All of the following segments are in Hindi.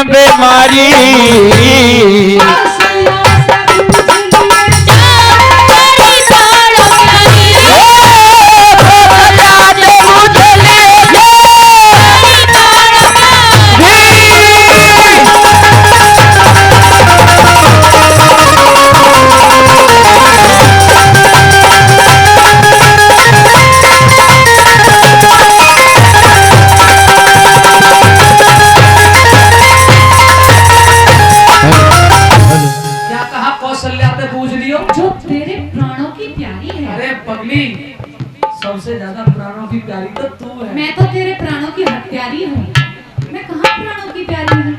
बीमारी सबसे ज्यादा प्राणों की प्यारी तो तू है। मैं तो तेरे प्राणों की हत्यारी हूँ। मैं कहाँ प्राणों की प्यारी हूँ?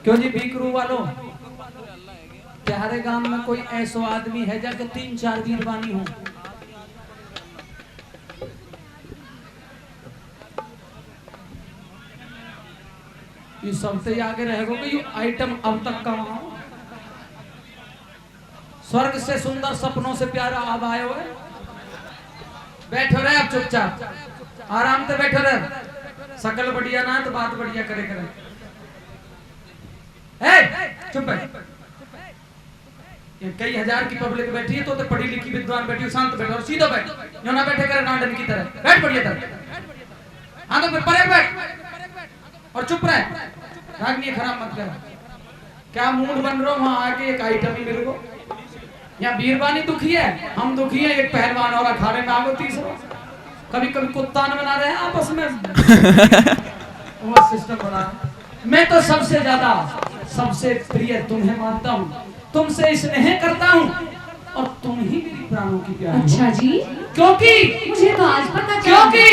क्यों जी बीकरू वालों, तुम्हारे गांव में कोई ऐसा आदमी है जाके 3-4 वीरवानी हो? ये सबसे आगे रहेगा कि ये आइटम अब तक कमाओ। स्वर्ग से सुंदर सपनों से प्यारा अब आए हुए। बैठो रहे अब चुपचाप आराम से बैठो रहे। सकल बढ़िया ना तो बात बढ़िया करे करे। चुप बैठ। कई हजार की पब्लिक बैठी है तो पढ़ी लिखी विद्वान बैठी हो। शांत बैठो और सीधा बैठ। जो ना बैठे करे नांडन की तरह बैठ बढ़िया तरह। हाँ तो फिर परे बैठ और चुप रहे। रागनी खराब मत कर। क्या मूड बन रहा वहां आके एक आइटम ही मेरे को। यहाँ बीरबानी दुखी है, हम दुखी है। एक पहलवान और अखाड़े में आगो तीसरा। कभी कभी कुत्ता न बना रहे हैं आपस में। सिस्टम बना। मैं तो सबसे ज्यादा सबसे प्रिय तुम्हें मानता हूँ, तुमसे स्नेह करता हूँ और तुम ही मेरी प्राणों की प्यारी। अच्छा जी, क्योंकि मुझे तो आज पता चला। क्योंकि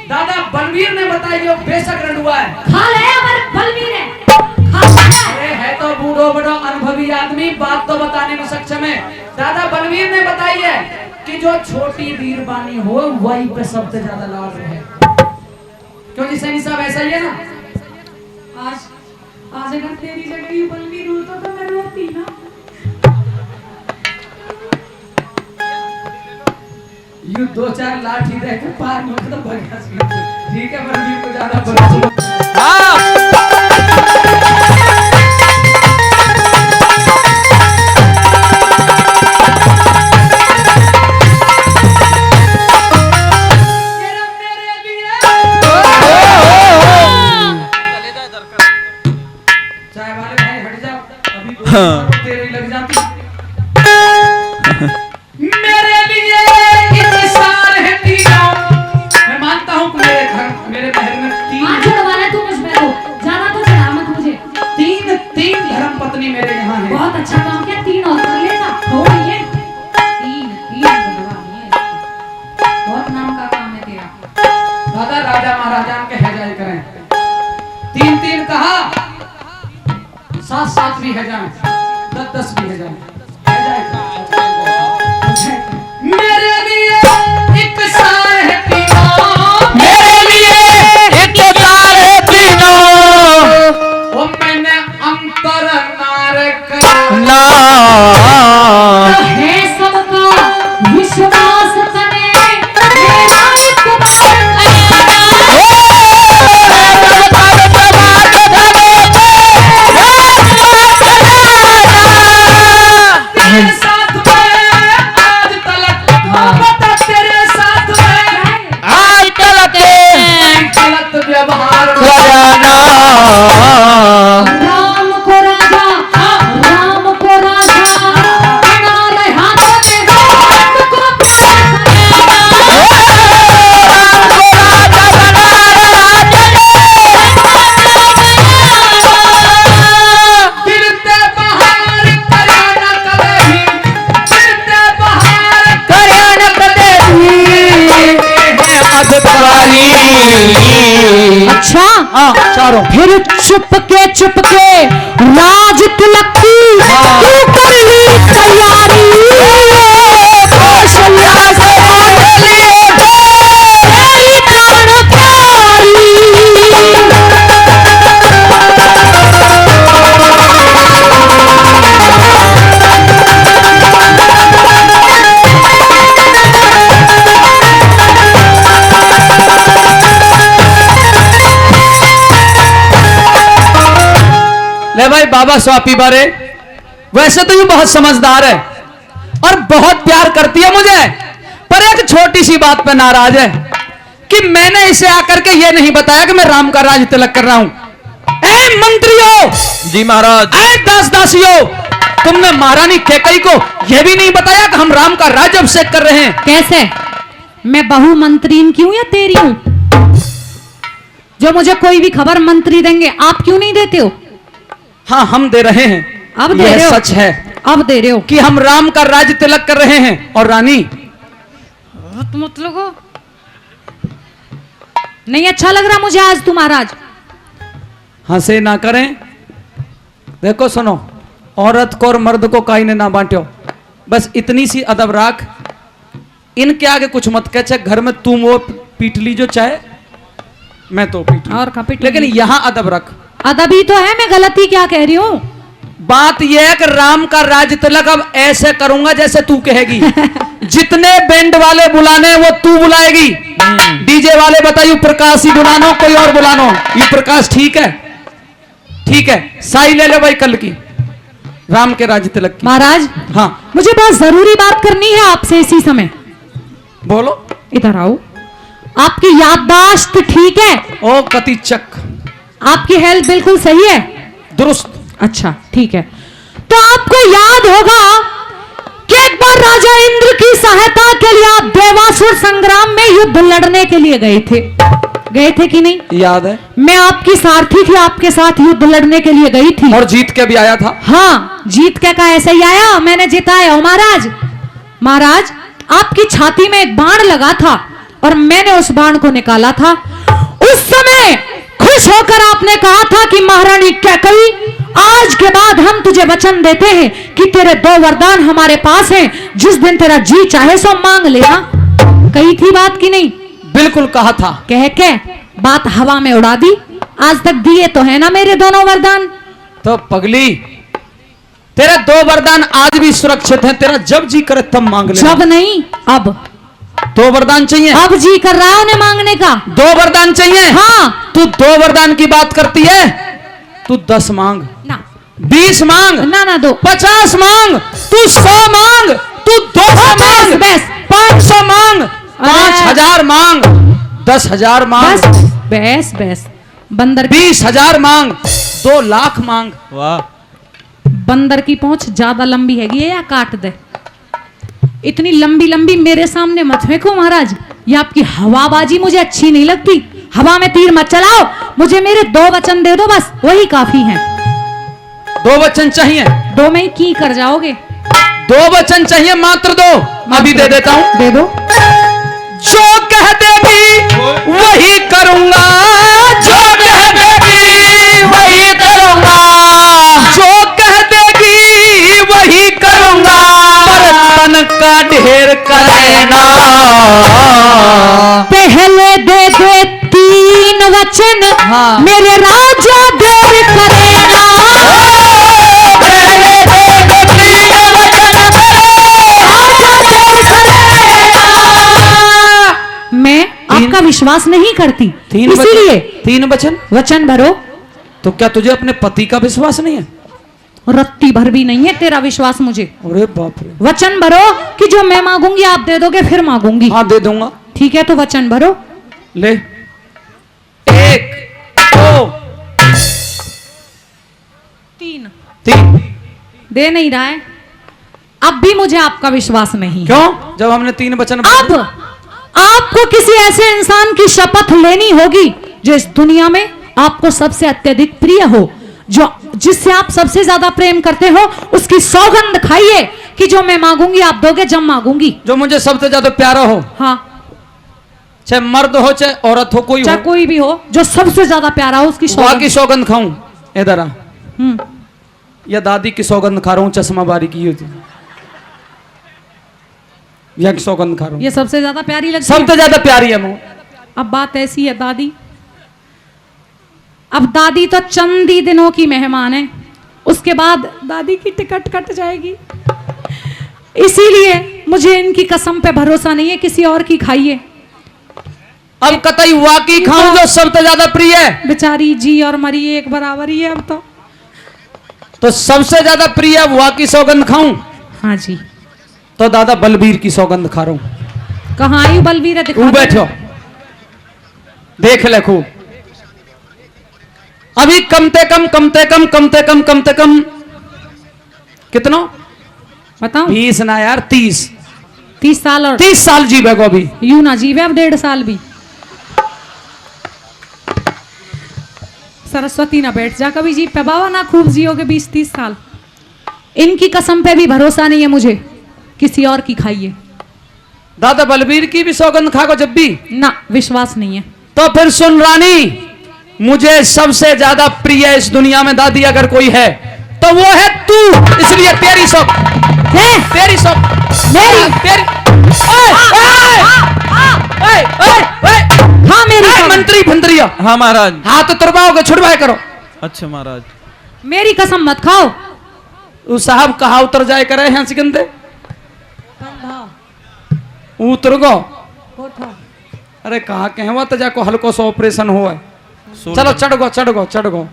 दादा बलवीर ने बताया जो बेशक रंडुआ है। खा ले अमर बलवीर है। अरे है तो बूढ़ो बड़ो अनुभवी आदमी, बात तो बताने में सक्षम है। दादा बलवीर ने बताई है कि जो छोटी वीरबानी हो वही पे सबसे ज्यादा लाभ है। क्यों जी सैनी साहब ऐसा ही है ना? आज अगर तेरी जगह ये बलवीर होता तो मैं रोती ना। यू 2-4 लाठी देकर पार मुझे तो भगा ठीक है। बलवीर को ज्यादा बड़ा तेरे लग जाती। मेरे लिए इंतजार है तीनों। मैं मानता हूँ मेरे घर मेरे महल में 3 वाला तू मुझ में हो ज्यादा तो चढ़ा मत मुझे। 3 धर्म पत्नी मेरे यहाँ है। बहुत अच्छा काम किया। 3 और कर लेता थोड़ी है। 3 बनवानी है। बहुत नाम का काम है तेरा। दादा राजा महाराजा के है जाए करें। 3 कहा 7 भी है जाए 10 भी है जाए। मेरे लिए एक सार है तीनों। मेरे लिए एक सार है तीनों। वो मैंने अंतर नार करना है सबका विश्वास तने मेरा अच्छा चारों फिर चुपके राज बाबा स्वापी बारे, वैसे तो ये बहुत समझदार है और बहुत प्यार करती है मुझे, पर एक छोटी सी बात पे नाराज है कि मैंने इसे आकर के ये नहीं बताया कि मैं राम का राज तिलक कर रहा हूं। ए मंत्रियों, जी महाराज। ए दास दासियों, तुमने महारानी कैकई को यह भी नहीं बताया कि हम राम का राज अभिषेक कर रहे हैं। कैसे? मैं बहु मंत्रीन क्यों या तेरी हूं? जो मुझे कोई भी खबर मंत्री देंगे, आप क्यों नहीं देते हो? हाँ, हम दे रहे हैं। अब दे यह रहे हो? सच है अब दे रहे हो कि हम राम का राज तिलक कर रहे हैं। और रानी, मतलब नहीं अच्छा लग रहा मुझे आज तुम महाराज। हंसे ना करें। देखो सुनो, औरत को और मर्द को काई ने ना बांटो, बस इतनी सी अदब राख। इनके आगे कुछ मत कह, चाहे घर में तुम वो पीट ली जो चाहे, मैं तो पीट लूं। और का पीट लेकिन लूंगी। यहां अदब रख। अदब ही तो है, मैं गलती क्या कह रही हूँ? बात यह है कि राम का राज तिलक अब ऐसे करूंगा जैसे तू कहेगी। जितने बैंड वाले बुलाने वो तू बुलाएगी। डीजे वाले बताइए प्रकाश ही बुलानो, कोई और बुलानो। ये प्रकाश ठीक है? ठीक है, साई ले ले भाई कल की राम के राज तिलक की। महाराज, हाँ मुझे बहुत जरूरी बात करनी है आपसे इसी समय। बोलो। इधर आओ। आपकी याददाश्त ठीक है? ओ कतीचक, आपकी हेल्थ बिल्कुल सही है? दुरुस्त। अच्छा ठीक है। तो आपको याद होगा कि एक बार राजा इंद्र की सहायता के लिए आप देवासुर संग्राम में युद्ध लड़ने के लिए गए थे कि नहीं? याद है। मैं आपकी सारथी थी, आपके साथ युद्ध लड़ने के लिए गई थी। और जीत के भी आया था। हाँ, जीत के का ऐसे ही आया, मैंने जिताया हूं महाराज। महाराज, आपकी छाती में एक बाण लगा था और मैंने उस बाण को निकाला था। उस समय खुश होकर आपने कहा था कि महारानी कैकई, आज के बाद हम तुझे वचन देते हैं कि तेरे 2 वरदान हमारे पास हैं, जिस दिन तेरा जी चाहे सो मांग लेना। कही थी बात की नहीं? बिल्कुल कहा था। कह के बात हवा में उड़ा दी। आज तक दिए तो है ना मेरे दोनों वरदान? तो पगली, तेरे 2 वरदान आज भी सुरक्षित हैं। तेरा जब जी करे तब मांग ले। जब नहीं, अब 2 वरदान चाहिए? अब जी कर रहा है उन्हें मांगने का। 2 वरदान चाहिए? हाँ। तू 2 वरदान की बात करती है? तू 10 मांग, ना 20 मांग, ना 2 50 मांग, तू 100 मांग, तू 200 मांग, बस 500 मांग, 5000 मांग, 10,000 मांग, बस बंदर 20,000 मांग, 2 लाख मांग। वाह। बंदर की पहुंच ज्यादा लंबी हैगी है या काट दे? इतनी लंबी लंबी मेरे सामने मत फेंको महाराज। ये आपकी हवाबाजी मुझे अच्छी नहीं लगती। हवा में तीर मत चलाओ। मुझे मेरे 2 वचन दे दो, बस वही काफी हैं। 2 वचन चाहिए? 2 में की कर जाओगे? 2 वचन चाहिए, मात्र 2। अभी दे देता हूं। दे दो। जो कह देगी वही करूंगा, जो कह देगी वही करूंगा, जो कह देगी वही करूंगा, बर्तन का ढेर करेना। पहले दे दे 3 वचन, हाँ। मेरे राजा देर करेना। पहले दे दो 3 वचन, राजा देर करेना। मैं आपका विश्वास नहीं करती, 3 इसीलिए 3 वचन। वचन भरो। तो क्या तुझे अपने पति का विश्वास नहीं है? रत्ती भर भी नहीं है तेरा विश्वास मुझे। अरे बाप रे। वचन भरो कि जो मैं मांगूंगी आप दे दोगे, फिर मांगूंगी। हाँ दे दूंगा। ठीक है, तो वचन भरो। ले। 1 2 3। दे नहीं रहा है। अब भी मुझे आपका विश्वास नहीं है। क्यों? जब हमने 3 वचन अब आपको किसी ऐसे इंसान की शपथ लेनी होगी जो इस दुनिया में आपको सबसे अत्यधिक प्रिय हो, जो जिससे आप सबसे ज्यादा प्रेम करते हो, उसकी सौगंध खाइए कि जो मैं मांगूंगी आप दोगे, जब मांगूंगी। जो मुझे सबसे ज्यादा प्यारा हो, हाँ, चाहे मर्द हो चाहे औरत हो, कोई चाहे हो, कोई भी हो, जो सबसे ज्यादा प्यारा हो उसकी वहां की सौगंध खाऊं। इधर आ। हम्म, या दादी की सौगंध खा रहा हूं, चश्मा बारी की होती, या की सौगंध खा रहा हूं। ये सबसे ज्यादा प्यारी लगती है। सबसे ज्यादा प्यारी है मुंह। अब बात ऐसी है दादी, अब दादी तो चंद ही दिनों की मेहमान है, उसके बाद दादी की टिकट कट जाएगी। इसीलिए मुझे इनकी कसम पे भरोसा नहीं है, किसी और की खाइए। अब कतई वाकई खाऊं जो सबसे ज्यादा प्रिय है। बेचारी जी और मरी एक बराबर ही है अब तो। तो सबसे ज्यादा प्रिय बुआ की सौगंध खाऊं हाँ जी। तो दादा बलबीर की सौगंध खा रहा हूं। कहाँ आई बलवीर? तू बैठो, देख ले खूब। अभी कमते कम कितना बताओ। 20 ना यार, 30 साल और 30 साल जीवेगो अभी। यूं ना जीवे अब 1.5 साल भी। सरस्वती ना बैठ जा कभी जीप पे बाबा, ना खूब जियोगे 20-30 साल। इनकी कसम पे भी भरोसा नहीं है मुझे, किसी और की खाइए। दादा बलबीर की भी सौगंध खाओ जब भी ना, विश्वास नहीं है। तो फिर सुन रानी, मुझे सबसे ज्यादा प्रिय इस दुनिया में दादी अगर कोई है तो वो है तू, इसलिए तेरी सौगंध है तेरी सौगंध मेरी तेरी। हाँ मेरी सौगंध। मंत्री फंत्रिया, हाँ महाराज। हाथ तुड़वाओगे छुड़वाए करो। अच्छा महाराज। मेरी कसम मत खाओ। उस साहब कहा उतर जाए करे हैं सिकंदे उतर गो। अरे कहा कहवा तो जाको हल्को सा ऑपरेशन हुआ है। चलो चढ़ गो।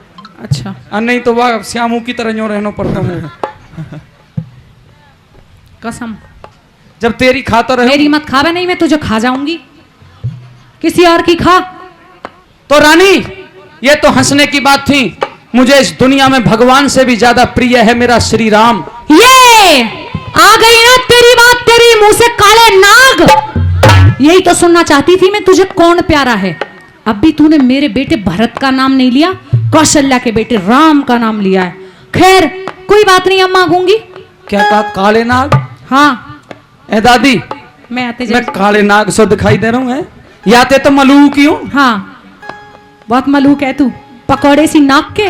अच्छा नहीं तो वह श्यामू की तरह यूं रहना पड़ता है। कसम जब तेरी खाता रहे मेरी मत खावे, नहीं मैं तुझे खा जाऊंगी, किसी और की खा। तो रानी ये तो हंसने की बात थी, मुझे इस दुनिया में भगवान से भी ज्यादा प्रिय है मेरा श्री राम। ये आ गई ना तेरी बात, तेरी मुंह से काले नाग। यही तो सुनना चाहती थी मैं, तुझे कौन प्यारा है। अब भी तूने मेरे बेटे भरत का नाम नहीं लिया, कौशल्या के बेटे राम का नाम लिया है। खैर कोई बात नहीं, अब मांगूंगी। क्या कहा? काले नाग? हाँ ए दादी, मैं आते मैं काले नाग से दिखाई दे रहा हूँ है? याते तो मलूक ही हूँ। हाँ बहुत मलूक है तू, पकौड़े सी नाक के।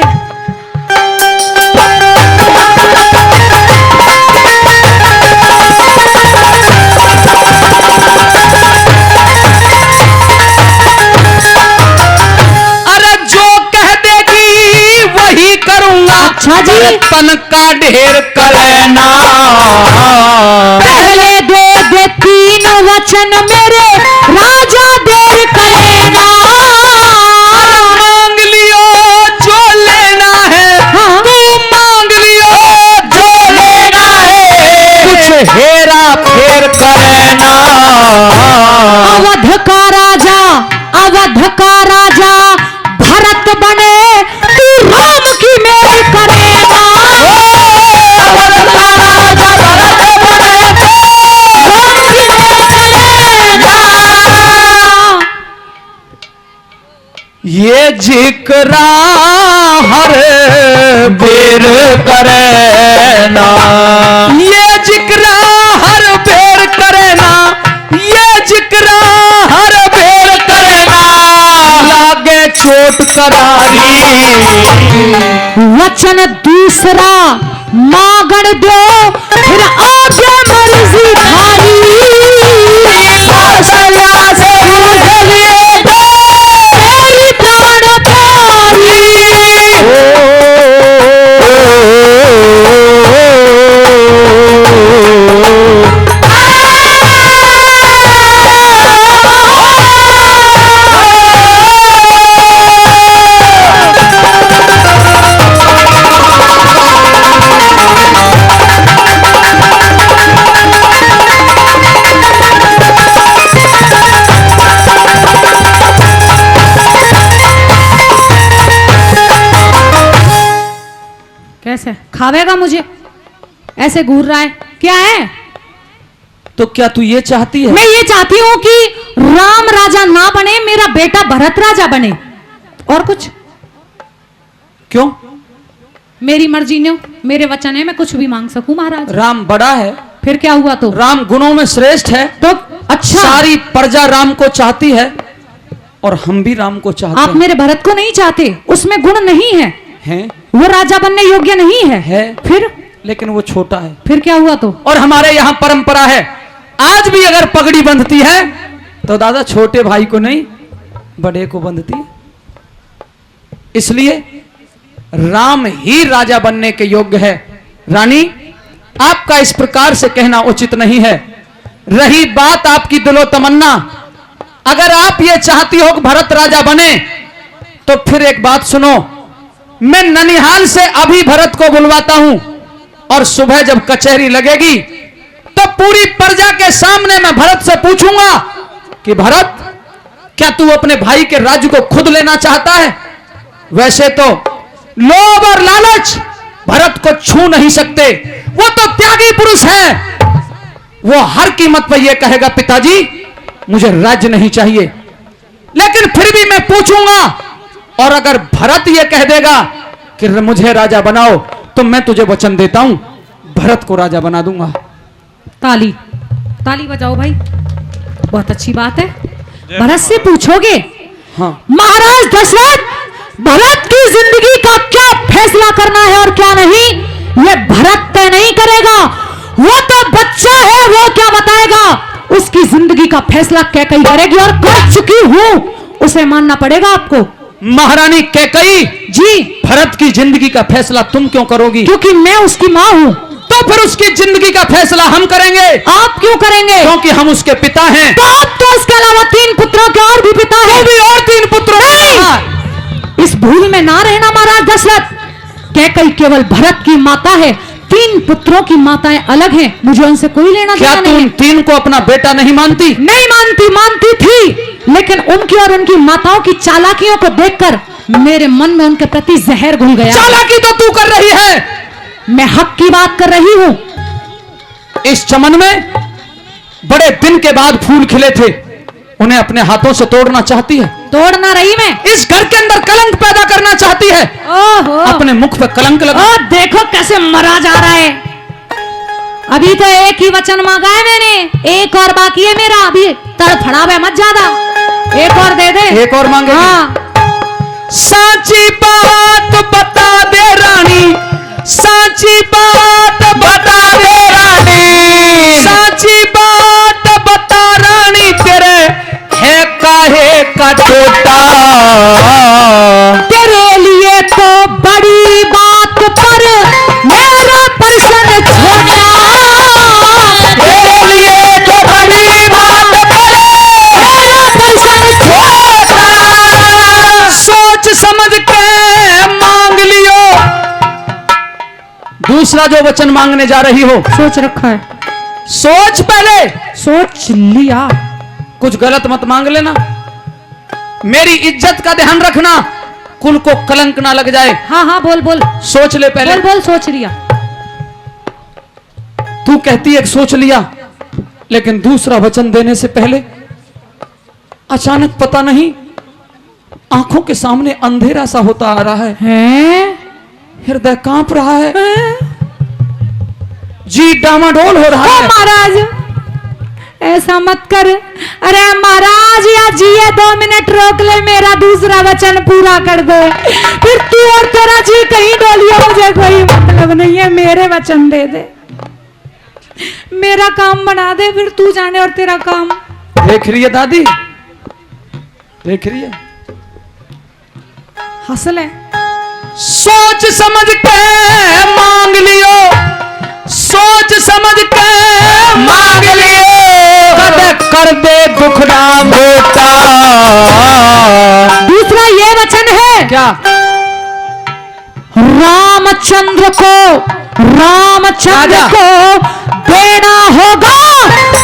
अच्छा जी, तन का ढेर करना। पहले दे 3 वचन मेरे राजा देर करेना। मांग लियो जो लेना है, हाँ? तू मांग लियो जो लेना है, कुछ हेरा फेर करना। अवध का राजा भरत बने, तू राम की मेल करेगा। अवध का राजा भरत बने, राम की मेल करेगा। ये जिक्रा हर बेर करना, ये जिक्रा हर बेर करना, ये जिक्रा हर बेर करना। लागे चोट करारी, वचन दूसरा मांगण दो, फिर आगे मर्जी थारी। कौशल्या से लिए तेरी प्राण प्यारी। कैसे खावेगा मुझे? ऐसे घूर रहा है, क्या है? तो क्या तू ये चाहती है? मैं ये चाहती हूँ कि राम राजा ना बने, मेरा बेटा भरत राजा बने। और कुछ? क्यों? मेरी मर्जी ने, मेरे वचन है, मैं कुछ भी मांग सकूं महाराज। राम बड़ा है, फिर क्या हुआ? तो राम गुणों में श्रेष्ठ है, तो अच्छा, सारी प्रजा राम को चाहती है और हम भी राम को चाहते आप हैं। मेरे भरत को नहीं चाहते, उसमें गुण नहीं है, हैं? वो राजा बनने योग्य नहीं है। फिर? लेकिन वो छोटा है। फिर क्या हुआ? तो और हमारे यहाँ परंपरा है, आज भी अगर पगड़ी बंधती है तो दादा छोटे भाई को नहीं बड़े को बंधती है। इसलिए राम ही राजा बनने के योग्य है। रानी, आपका इस प्रकार से कहना उचित नहीं है। रही बात आपकी दिलो तमन्ना, अगर आप ये चाहती हो कि भरत राजा बने तो फिर एक बात सुनो, मैं ननिहाल से अभी भरत को बुलवाता हूं और सुबह जब कचहरी लगेगी तो पूरी प्रजा के सामने मैं भरत से पूछूंगा कि भरत, क्या तू अपने भाई के राज्य को खुद लेना चाहता है? वैसे तो लोभ और लालच भरत को छू नहीं सकते, वो तो त्यागी पुरुष है। वो हर कीमत पर यह कहेगा पिताजी मुझे राज्य नहीं चाहिए, लेकिन फिर भी मैं पूछूंगा, और अगर भरत यह कह देगा कि मुझे राजा बनाओ तो मैं तुझे वचन देता हूं भरत को राजा बना दूंगा। ताली ताली बजाओ भाई, बहुत अच्छी बात है। भरत से पूछोगे? हाँ। महाराज दशरथ, भरत की जिंदगी का क्या फैसला करना है और क्या नहीं, ये भरत तय नहीं करेगा। वो तो बच्चा है, वो क्या बताएगा? उसकी जिंदगी का फैसला कैकई करेगी, और कर चुकी हूं, उसे मानना पड़ेगा आपको। महारानी कैकई जी, भरत की जिंदगी का फैसला तुम क्यों करोगी? क्योंकि मैं उसकी मां हूं। तो फिर उसकी जिंदगी का फैसला हम करेंगे। आप क्यों करेंगे? क्योंकि हम उसके पिता हैं। तो आप तो उसके अलावा 3 पुत्रों के और भी पिता हैं। तो भी और 3 पुत्रों नहीं! इस भूल में ना रहना महाराज दशरथ, कैकई केवल भरत की माता है, 3 पुत्रों की माताएं अलग हैं, मुझे उनसे कोई लेना क्या देना नहीं। तुम 3 को अपना बेटा नहीं मानती? नहीं मानती, मानती थी, लेकिन उनकी और उनकी माताओं की चालाकियों को देखकर मेरे मन में उनके प्रति जहर घुल गया। चालाकी तो तू कर रही है, मैं हक की बात कर रही हूं। इस चमन में बड़े दिन के बाद फूल खिले थे, उन्हें अपने हाथों से तोड़ना चाहती है। तोड़ना रही मैं, इस घर के अंदर कलंक पैदा करना चाहती है। ओहो, अपने मुख पे कलंक लगा। ओ देखो कैसे मरा जा रहा है। अभी तो एक ही वचन मांगा है मैंने, एक और बाकी है मेरा। अभी तड़फड़ा हुआ मत ज्यादा, एक और दे दे। एक और मांगे? हाँ। साची बात बता दे रानी, साची बात बता दे रानी, साची बात बता रानी, तेरे है काहे का टोटा, तेरे लिए तो बड़ी बात पर मेरा प्रश्न छोटा, तेरे लिए तो बड़ी बात पर मेरा प्रश्न छोटा। सोच समझ के मांग लियो। दूसरा जो वचन मांगने जा रही हो, सोच रखा है, सोच पहले, सोच लिया। कुछ गलत मत मांग लेना। मेरी इज्जत का ध्यान रखना, कुल को कलंक ना लग जाए। हाँ हाँ बोल बोल, सोच ले पहले। बोल बोल, सोच लिया। तू कहती है सोच लिया, लेकिन दूसरा वचन देने से पहले अचानक पता नहीं आंखों के सामने अंधेरा सा होता आ रहा है, हैं? हृदय कांप रहा है, जी डामाडोल हो रहा है। महाराज ऐसा मत कर। अरे महाराज, या जिए 2 मिनट रोक ले, मेरा दूसरा वचन पूरा कर दे, फिर तू और तेरा जी कहीं डोलियो, मुझे कोई मतलब नहीं है। मेरे वचन दे दे, मेरा काम बना दे, फिर तू जाने और तेरा काम। देख रही है दादी, देख रही है, हंस ले। सोच समझ के मांग लियो, सोच समझ के मांग लियो, कद कर दे दुखड़ा मोटा। दूसरा ये वचन है, क्या? रामचंद्र को देना होगा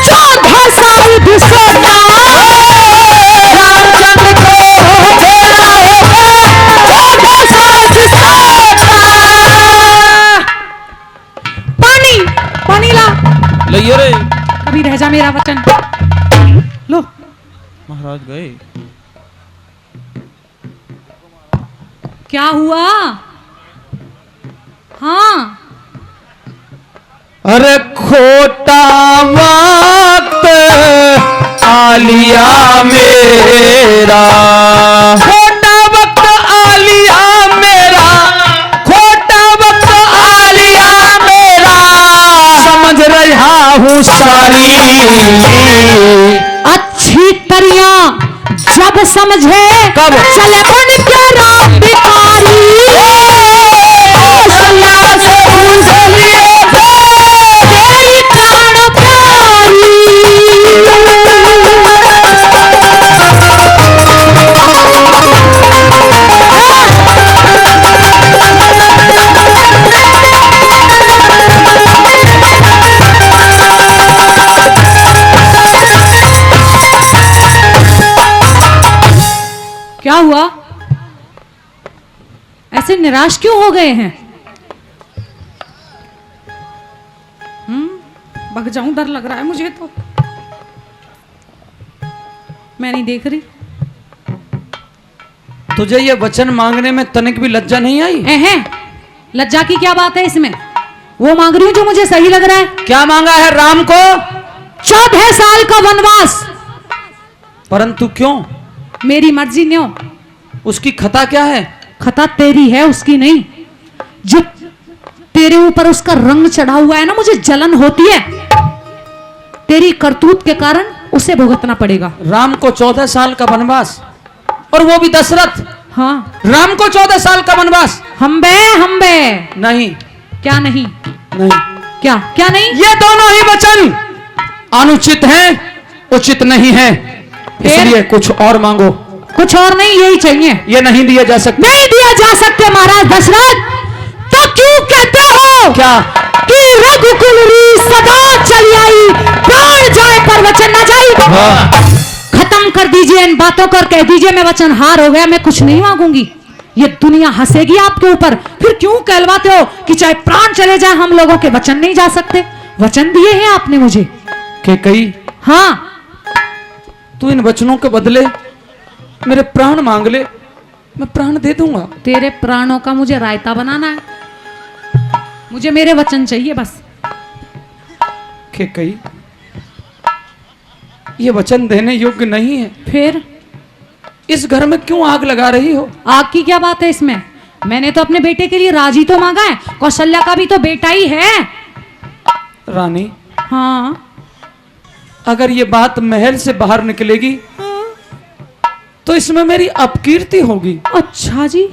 14 साल बिसोटा। रामचंद्र को देना होगा 14 साल बिसोटा। पानी पानी ला, लइयो रे। कभी रह जा मेरा वचन। लो, महाराज गए। क्या हुआ? हाँ, अरे खोटा वक्त आलिया मेरा, खोटा वक्त आलिया मेरा, खोटा वक्त आलिया मेरा, समझ रहा हूँ सारी। अच्छी तरिया जब समझे, कब? चले बन के राम भिखारी। तेरी प्राण प्यारी। से निराश क्यों हो गए हैं? भग जाऊं, डर लग रहा है मुझे तो। मैं नहीं देख रही। तुझे ये वचन मांगने में तनिक भी लज्जा नहीं आई? लज्जा की क्या बात है इसमें? वो मांग रही हूं जो मुझे सही लग रहा है। क्या मांगा है राम को? 14 साल का वनवास। परंतु क्यों? मेरी मर्जी न्यों। उसकी खता क्या है? खता तेरी है, उसकी नहीं। जो तेरे ऊपर उसका रंग चढ़ा हुआ है ना, मुझे जलन होती है। तेरी करतूत के कारण उसे भुगतना पड़ेगा। राम को 14 साल का वनवास, और वो भी दशरथ। हाँ, राम को 14 साल का वनवास। हम्बे नहीं। क्या नहीं? नहीं। क्या नहीं? ये दोनों ही वचन अनुचित हैं, उचित नहीं है। इसलिए कुछ और मांगो। कुछ और नहीं, यही चाहिए। ये नहीं दिया जा सकता। नहीं दिया जा सकते महाराज दशरथ। तो क्यों कहते हो क्या? कि रघुकुल रीत सदा चली आई, प्राण जाए पर वचन न जाई। खत्म कर दीजिए इन बातों को और कह दीजिए मैं वचन हार हो गया, मैं कुछ नहीं मांगूंगी। ये दुनिया हंसेगी आपके ऊपर। फिर क्यों कहलवाते हो कि चाहे प्राण चले जाए हम लोगों के वचन नहीं जा सकते? वचन दिए हैं आपने मुझे। कैकेयी, हाँ, तू इन वचनों के बदले मेरे प्राण मांग ले, मैं प्राण दे दूंगा। तेरे प्राणों का मुझे रायता बनाना है। मुझे मेरे वचन चाहिए बस। कैकेयी, ये वचन देने योग्य नहीं है। फिर इस घर में क्यों आग लगा रही हो? आग की क्या बात है इसमें? मैंने तो अपने बेटे के लिए राजी तो मांगा है। कौशल्या का भी तो बेटा ही है। रानी, हाँ, अगर ये बात महल से बाहर निकलेगी तो इसमें मेरी अपकीर्ति होगी। अच्छा जी।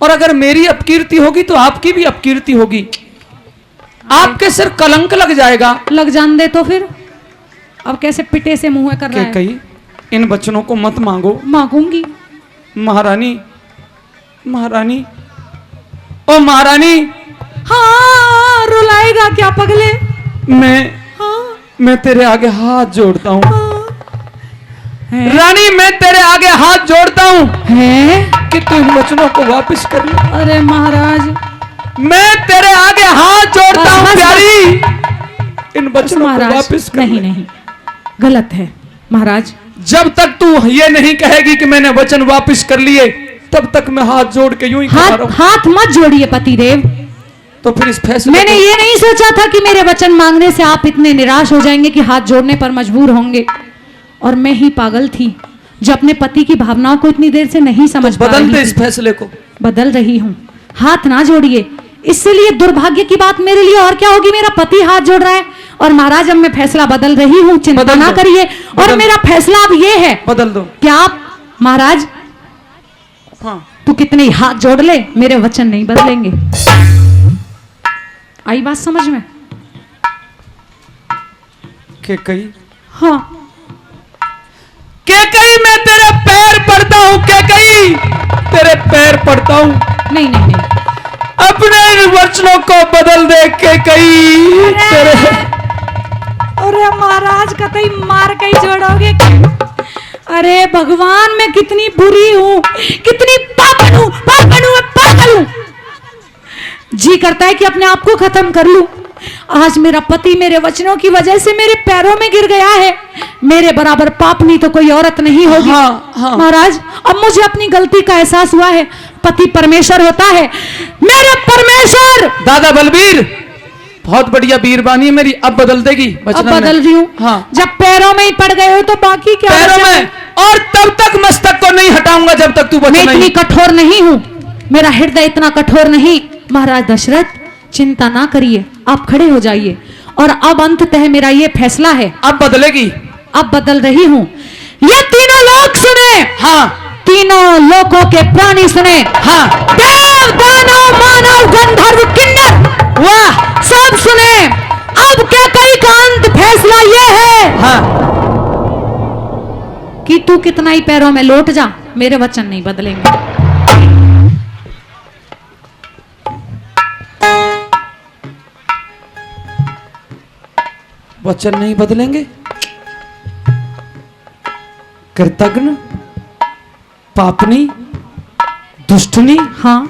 और अगर मेरी अपकीर्ति होगी तो आपकी भी अपकीर्ति होगी। आपके सिर कलंक लग जाएगा। लग जान दे तो फिर। अब कैसे पिटे से मुंह कर रहा है? कैकेयी, इन वचनों को मत मांगो। मांगूंगी। महारानी, महारानी, ओ महारानी। हाँ, रुलाएगा क्या पगले? मैं तेरे आगे हाथ जोड़ता हूँ। रानी, मैं तेरे आगे हाथ जोड़ता हूँ कि तू इन वचनों को वापस कर ले। अरे महाराज, मैं तेरे आगे हाथ जोड़ता हूँ प्यारी, इन वचनों को वापस कर ले। नहीं, गलत है महाराज। जब तक तू ये नहीं कहेगी कि मैंने वचन वापस कर लिए, तब तक मैं हाथ जोड़ के यूं ही खड़ा रहूं। हाथ मत जोड़िए पतिदेव। तो फिर इस फैसले मैंने ये नहीं सोचा था कि मेरे वचन मांगने से आप इतने निराश हो जाएंगे कि हाथ जोड़ने पर मजबूर होंगे। और मैं ही पागल थी जो अपने पति की भावनाओं को इतनी देर से नहीं समझ पा रही थी। बदल दे इस फैसले को। बदल रही हूँ। हाथ ना जोड़िए। इससे लिए दुर्भाग्य की बात मेरे लिए और क्या होगी? मेरा पति हाथ जोड़ रहा है और महाराज अब मैं फैसला बदल रही हूँ, चिंता ना करिए। और मेरा फैसला अब ये है। बदल दो। क्या आप महाराज? हाँ। तू कितने हाथ जोड़ ले, मेरे वचन नहीं बदलेंगे। आई बात समझ में? कैकेयी, हाँ। कैकेयी, मैं तेरे पैर पड़ता हूँ। कैकेयी, तेरे पैर पड़ता हूँ। नहीं नहीं नहीं, अपने इन वचनों को बदल दे कैकेयी। तेरे अरे महाराज कतई मार के ही जोड़ोगे? अरे भगवान, मैं कितनी बुरी हूँ, कितनी पागल हूँ, पागल हूँ। जी करता है कि अपने आप को खत्म कर लूं। आज मेरा पति मेरे वचनों की वजह से मेरे पैरों में गिर गया है। मेरे बराबर पापनी तो कोई औरत नहीं होगी। हाँ। महाराज, अब मुझे अपनी गलती का एहसास हुआ है। पति परमेश्वर होता है। मेरे परमेश्वर। दादा बलबीर, बहुत बढ़िया बीरबानी मेरी। अब बदल देगी? अब बदल रही हूँ। हाँ। जब पैरों में ही पड़ गए हो तो बाकी क्या? पैरों में। और तब तक मस्तक को नहीं हटाऊंगा जब तक तू वचन नहीं। मैं इतनी कठोर नहीं हूँ, मेरा हृदय इतना कठोर नहीं। महाराज दशरथ, चिंता ना करिए, आप खड़े हो जाइए। और अब अंततः मेरा ये फैसला है। अब बदलेगी? अब बदल रही हूँ। ये तीनों लोग सुने। हाँ। तीनों लोगों के प्राणी सुने। हाँ। देव, दानव, मानव, गंधर्व, किन्नर, वाह, सब सुने। अब कैकेयी का अंत फैसला ये है। हाँ। कि तू कितना ही पैरों में लौट जा, मेरे वचन नहीं बदलेंगे। वचन नहीं बदलेंगे? कृतघ्न, पापनी, दुष्टनी, हाँ,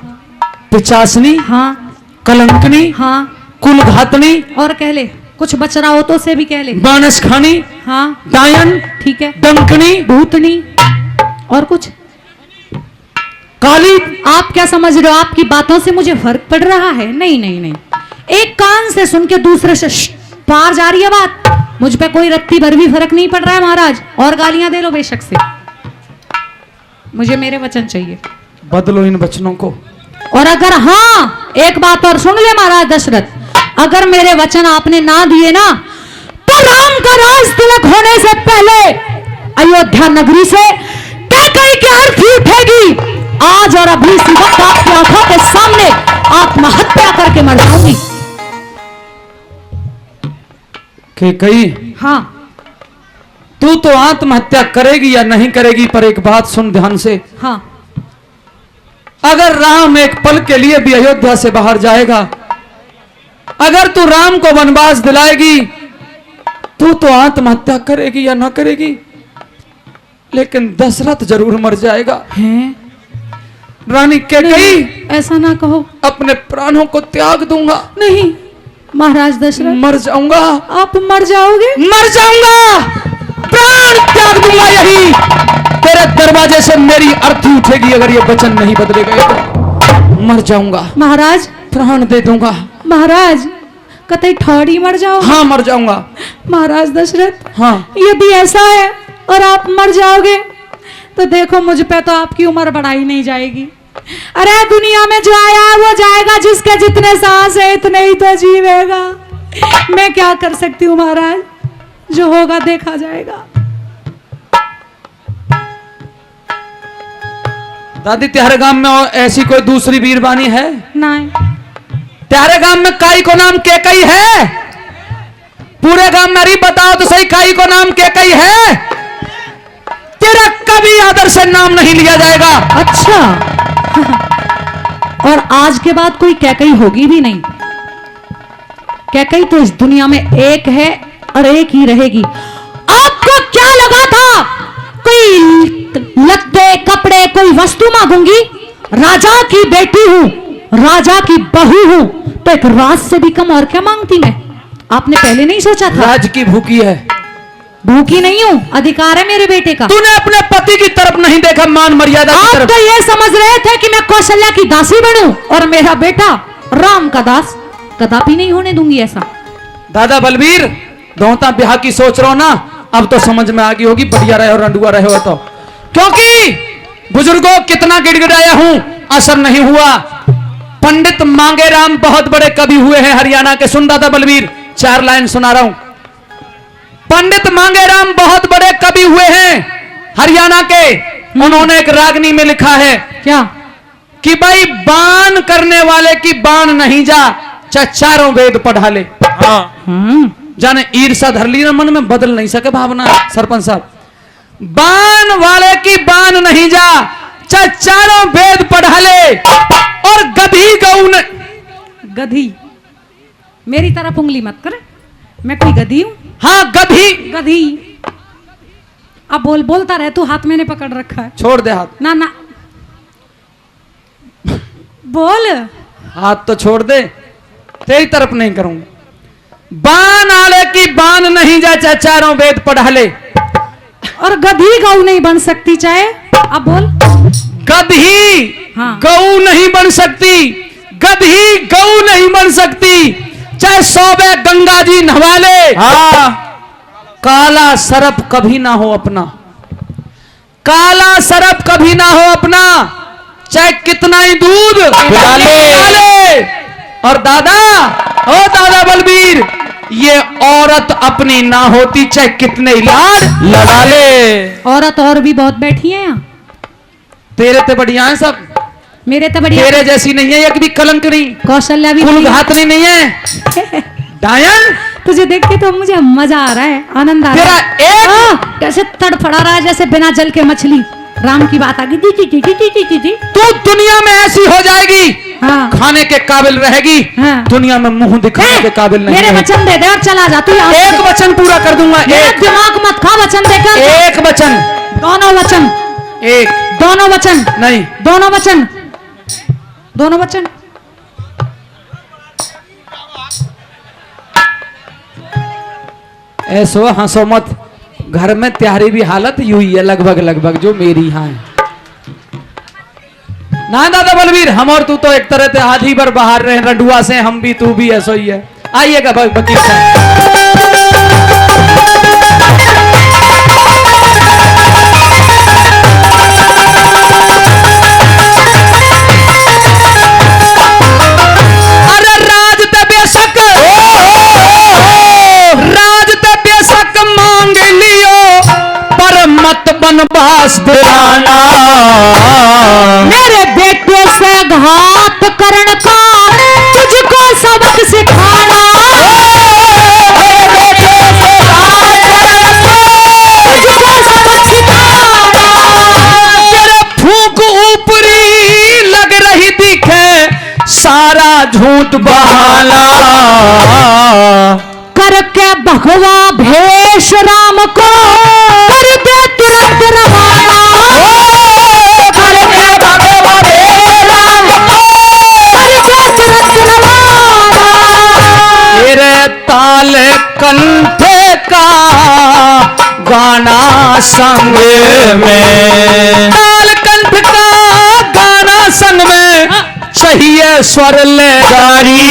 पिचासनी, हाँ कलंकनी, हाँ कुलघातनी, और कह ले, कुछ बच रहा हो तो से भी कह ले। बानस खानी, हाँ डायन, ठीक है, डंकनी, भूतनी, और कुछ। काली। आप क्या समझ रहे हो, आपकी बातों से मुझे फर्क पड़ रहा है? नहीं नहीं नहीं, एक कान से सुन के दूसरे से पार जा रही है बात। मुझ पे कोई रत्ती भर भी फर्क नहीं पड़ रहा है महाराज, और गालियां दे लो बेशक से, मुझे मेरे वचन चाहिए। बदलो इन वचनों को। और अगर हाँ, एक बात और सुन ले महाराज दशरथ, अगर मेरे वचन आपने ना दिए ना, तो राम का राज तिलक होने से पहले अयोध्या नगरी से कैकई की अर्थी उठेगी। आज और अभी इसी वक्त आपकी आंखों के सामने आत्महत्या करके मर जाऊंगी। के कई, हाँ तू तो आत्महत्या करेगी या नहीं करेगी, पर एक बात सुन ध्यान से। हाँ, अगर राम एक पल के लिए भी अयोध्या से बाहर जाएगा, अगर तू राम को वनवास दिलाएगी, तू तो आत्महत्या करेगी या ना करेगी, लेकिन दशरथ जरूर मर जाएगा। हैं? रानी कैकेयी, ऐसा ना कहो। अपने प्राणों को त्याग दूंगा। नहीं महाराज दशरथ, मर जाऊंगा, आप मर जाओगे? मर जाऊंगा, प्राण त्याग दूंगा। यही तेरे दरवाजे से मेरी अर्थी उठेगी, अगर ये वचन नहीं बदले गए तो मर जाऊंगा, महाराज, प्राण दे दूंगा। महाराज कतई ठौड़ी मर जाओ? हाँ मर जाऊंगा। महाराज दशरथ, हाँ यदि ऐसा है और आप मर जाओगे, तो देखो मुझ पे तो आपकी उम्र बढ़ाई नहीं जाएगी। अरे दुनिया में जो आया है वो जाएगा, जिसके जितने सांस है इतने ही तो जीवेगा। मैं क्या कर सकती हूँ महाराज, जो होगा देखा जाएगा। दादी, त्यारे गांव में और ऐसी कोई दूसरी वीरवानी है? नहीं, त्यारे गांव में काई को नाम कैकेयी है? पूरे गांव में अरे बताओ तो सही, काई को नाम कैकेयी है? तेरा कभी आदर से नाम नहीं लिया जाएगा। अच्छा और आज के बाद कोई कैकई होगी भी नहीं। कैकई तो इस दुनिया में एक है और एक ही रहेगी। आपको क्या लगा था कोई लत्ते कपड़े कोई वस्तु मांगूंगी? राजा की बेटी हूं, राजा की बहू हूं, तो एक राज से भी कम और क्या मांगती मैं? आपने पहले नहीं सोचा था? राज की भूखी है। भूखी नहीं हूं, अधिकार है मेरे बेटे का। तूने अपने पति की तरफ नहीं देखा, मान मर्यादा की आप तरफ। तो ये समझ रहे थे कि मैं कौशल्या की दासी बनूं और मेरा बेटा राम का दास। कदापि नहीं होने दूंगी ऐसा। दादा बलबीर, दोहता ब्याह की सोच रहे हो ना, अब तो समझ में आ गई होगी, बढ़िया रहे हो रंडुआ रहे हो तो। क्योंकि बुजुर्गों कितना गिड़गिड़ाया हूं, असर नहीं हुआ। पंडित मांगे राम बहुत बड़े कवि हुए हैं हरियाणा के। सुन दादा बलबीर, 4 लाइन सुना रहा हूं। पंडित मांगे राम बहुत बड़े कवि हुए हैं हरियाणा के। उन्होंने एक रागनी में लिखा है क्या कि भाई बाण करने वाले की बाण नहीं जा, चाहे चारों वेद पढ़ा ले। जाने ईर्षा धर ली ना मन में, बदल नहीं सके भावना। सरपंच साहब, बाण वाले की बाण नहीं जा, चाहे चारों वेद पढ़ा ले। और गधी गऊ ने, गधी, मेरी तरफ उंगली मत कर, मैं कोई गधी हूं? हाँ गधी। गधी, अब बोलता रहे, तू हाथ मैंने पकड़ रखा है। छोड़ दे हाथ। ना ना बोल। हाथ तो छोड़ दे, तेरी तरफ नहीं करूंगा। बाण आले की बाण नहीं जा, चाहे चारों वेद पढ़ा ले। और गधी गऊ नहीं बन सकती, चाहे अब बोल। गधी हाँ। गऊ नहीं बन सकती, गधी गऊ नहीं बन सकती, चाहे 100 गंगा जी नहवा ले। हाँ। काला सरप कभी ना हो अपना, काला सरप कभी ना हो अपना, चाहे कितना ही दूध पिला ले। और दादा, ओ दादा बलबीर, ये औरत अपनी ना होती, चाहे कितने ही लाड लड़ा ले। औरत और भी बहुत बैठी है यहाँ। तेरे ते बढ़िया है सब, मेरे तो बढ़िया। तेरे जैसी नहीं है एक भी कलंक नहीं, कौशल्या भी कुलघातनी नहीं है। डायन, तुझे देख के तो मुझे मजा आ रहा है, आनंद आ रहा है। तेरा एक कैसे तड़फड़ा रहा है जैसे बिना जल के मछली। राम की बात आ गई। तू दुनिया में ऐसी हो जाएगी, हाँ। खाने के काबिल रहेगी, हाँ। दुनिया में मुंह दिखाने के काबिल नहीं मेरे रहेगी। वचन दे दे और चला जा तू यहाँ से। एक वचन पूरा कर दूंगा। मेरा एक दिमाग मत खा, वचन देकर। एक वचन, दोनों वचन, एक दोनों वचन, नहीं, दोनों वचन, दोनों वचन। ऐसो हंसो मत, घर में तुम्हारी भी हालत यू ही है लगभग लगभग जो मेरी यहाँ है ना दादा बलवीर। हम और तू तो एक तरह से आधी बार बाहर रहे रडुआ से, हम भी तू भी ऐसा ही है। आइएगा वकील साहब। बनवास दिलाना मेरे बेटे से घात करने का तुझको सबक सिखाना। मेरे बेटे से घात करने का तुझको सबक सिखाना। तेरे फूंक ऊपरी लग रही दिखे सारा झूठ बहाना। करके भगवा भेष राम को कर दे तुरंत रवाना। करके भगवा भेष राम को कर दे तुरंत रवाना। तेरे ताल कंठे का गाना संग में, ताल कंठ का गाना संग में चाहिए स्वर ले गारी।